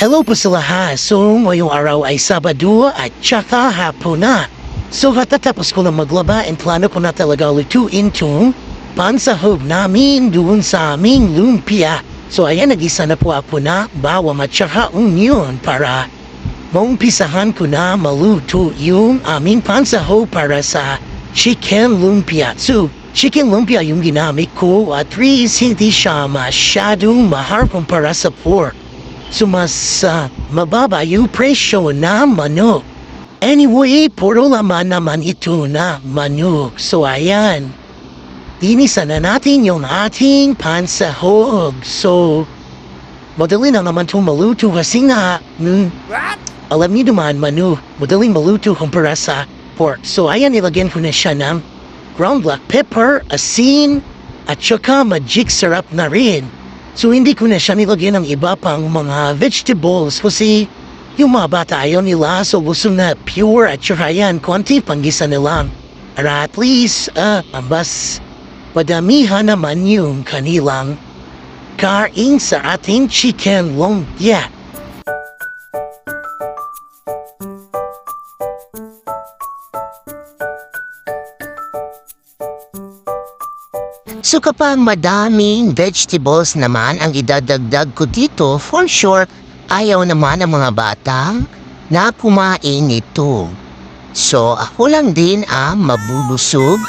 Hello po sa lahat. So, ngayong araw ay Sabado at tsaka hapon na. So, katatapos ko lang maglaba and plano ko na talaga lutuin itong pansahog namin doon sa aming lumpia. So, ayan, nag-isa na po ako na bawang at tsaka onion para maumpisahan ko na maluto yung aming pansahog para sa chicken lumpia. So, chicken lumpia yung ginamit ko at least hindi siya masyadong mahal kumpara sa pork. So, mas mababa yung presyo na manok. Anyway, puro laman naman ito na manok. So, ayan. Dinisa na natin yung ating pansahog. So, madali na naman itong maluto kasi nga, alam niyo naman, madaling maluto kumpara sa pork. So, ayan, nilagyan ko na siya ng ground black pepper, asin, at saka magic syrup na rin. So, hindi ko na siya nilagyan ng iba pang mga vegetables kasi yung mga bata ayaw nila. So, gusto na pure at saka yan, konti panggisa nila. Para at least, mas padamihan naman yung kanilang kain sa ating chicken lumpia. So kapag madaming vegetables naman ang idadagdag ko dito, for sure, ayaw naman ng mga batang na kumain ito. So ako lang din ang mabulusog.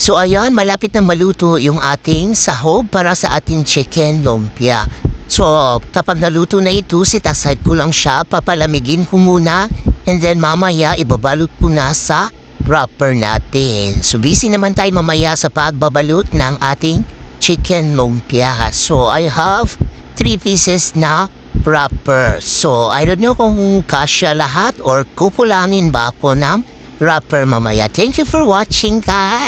So ayan, malapit na maluto yung ating sahog para sa ating chicken lumpia. So kapag naluto na ito, set aside ko lang siya, papalamigin ko muna, and then mamaya ibabalot ko na sa wrapper natin. So busy naman tayo mamaya sa pagbabalot ng ating chicken lumpia. So I have 3 pieces na wrapper. So I don't know kung kasya lahat or kupulanin ba ako ng wrapper mamaya. Thank you for watching, guys!